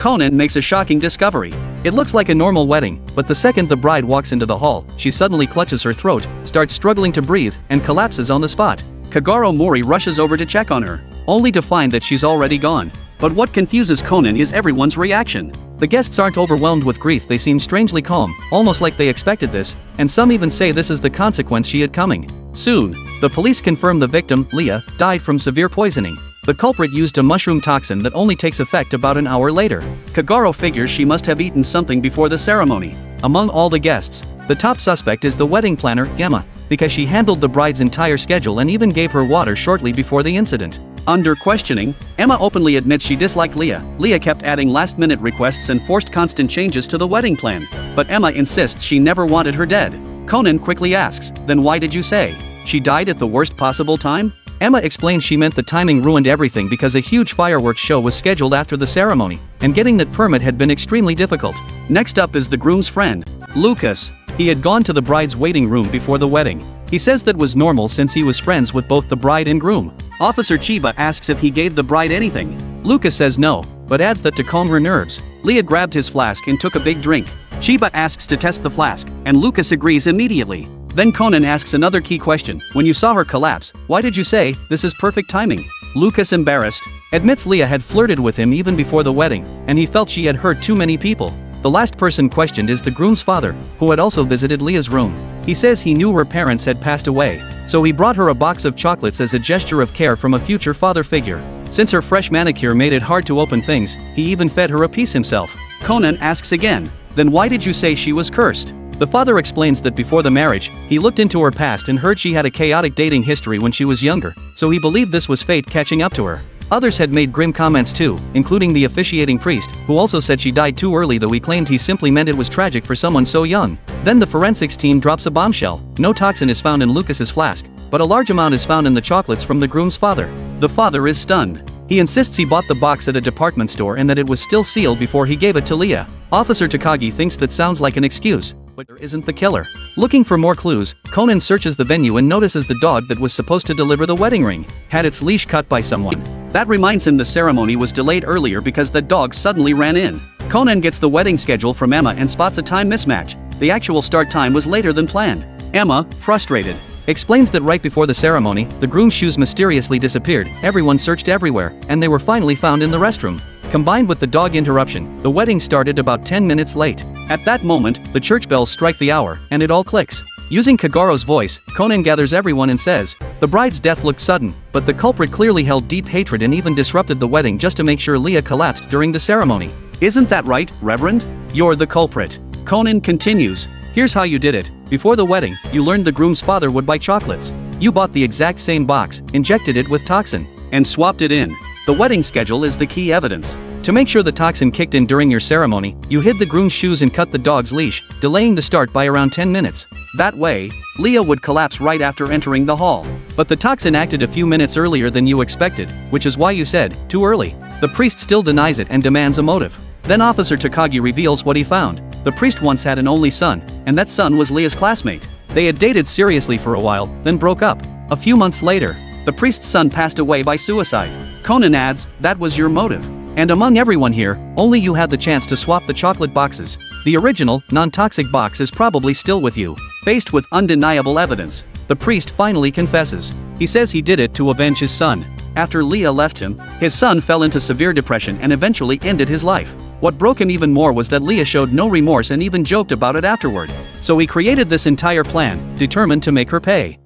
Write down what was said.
Conan makes a shocking discovery. It looks like a normal wedding, but the second the bride walks into the hall, she suddenly clutches her throat, starts struggling to breathe, and collapses on the spot. Kagero Mori rushes over to check on her, only to find that she's already gone. But what confuses Conan is everyone's reaction. The guests aren't overwhelmed with grief, they seem strangely calm, almost like they expected this, and some even say this is the consequence she had coming. Soon, the police confirm the victim, Leah, died from severe poisoning. The culprit used a mushroom toxin that only takes effect about an hour later. Kagero figures she must have eaten something before the ceremony. Among all the guests, the top suspect is the wedding planner, Emma, because she handled the bride's entire schedule and even gave her water shortly before the incident. Under questioning, Emma openly admits she disliked Leah. Leah kept adding last-minute requests and forced constant changes to the wedding plan. But Emma insists she never wanted her dead. Conan quickly asks, "Then why did you say she died at the worst possible time?" Emma explains she meant the timing ruined everything because a huge fireworks show was scheduled after the ceremony, and getting that permit had been extremely difficult. Next up is the groom's friend, Lucas. He had gone to the bride's waiting room before the wedding. He says that was normal since he was friends with both the bride and groom. Officer Chiba asks if he gave the bride anything. Lucas says no, but adds that to calm her nerves. Leah grabbed his flask and took a big drink. Chiba asks to test the flask, and Lucas agrees immediately. Then Conan asks another key question: when you saw her collapse, why did you say, "This is perfect timing"? Lucas, embarrassed, admits Leah had flirted with him even before the wedding, and he felt she had hurt too many people. The last person questioned is the groom's father, who had also visited Leah's room. He says he knew her parents had passed away, so he brought her a box of chocolates as a gesture of care from a future father figure. Since her fresh manicure made it hard to open things, he even fed her a piece himself. Conan asks again, "Then why did you say she was cursed?" The father explains that before the marriage, he looked into her past and heard she had a chaotic dating history when she was younger, so he believed this was fate catching up to her. Others had made grim comments too, including the officiating priest, who also said she died too early, though he claimed he simply meant it was tragic for someone so young. Then the forensics team drops a bombshell. No toxin is found in Lucas's flask, but a large amount is found in the chocolates from the groom's father. The father is stunned. He insists he bought the box at a department store and that it was still sealed before he gave it to Leah. Officer Takagi thinks that sounds like an excuse, but isn't the killer. Looking for more clues, Conan searches the venue and notices the dog that was supposed to deliver the wedding ring had its leash cut by someone. That reminds him the ceremony was delayed earlier because the dog suddenly ran in. Conan gets the wedding schedule from Emma and spots a time mismatch. The actual start time was later than planned. Emma, frustrated, explains that right before the ceremony, the groom's shoes mysteriously disappeared. Everyone searched everywhere, and they were finally found in the restroom. Combined with the dog interruption, the wedding started about 10 minutes late. At that moment, the church bells strike the hour, and it all clicks. Using Kagero's voice, Conan gathers everyone and says, the bride's death looked sudden, but the culprit clearly held deep hatred and even disrupted the wedding just to make sure Leah collapsed during the ceremony. Isn't that right, Reverend? You're the culprit. Conan continues, here's how you did it. Before the wedding, you learned the groom's father would buy chocolates. You bought the exact same box, injected it with toxin, and swapped it in. The wedding schedule is the key evidence. To make sure the toxin kicked in during your ceremony, you hid the groom's shoes and cut the dog's leash, delaying the start by around 10 minutes. That way, Leah would collapse right after entering the hall. But the toxin acted a few minutes earlier than you expected, which is why you said, too early. The priest still denies it and demands a motive. Then Officer Takagi reveals what he found. The priest once had an only son, and that son was Leah's classmate. They had dated seriously for a while, then broke up. A few months later, the priest's son passed away by suicide. Conan adds, that was your motive. And among everyone here, only you had the chance to swap the chocolate boxes. The original, non-toxic box is probably still with you. Faced with undeniable evidence, the priest finally confesses. He says he did it to avenge his son. After Leah left him, his son fell into severe depression and eventually ended his life. What broke him even more was that Leah showed no remorse and even joked about it afterward. So he created this entire plan, determined to make her pay.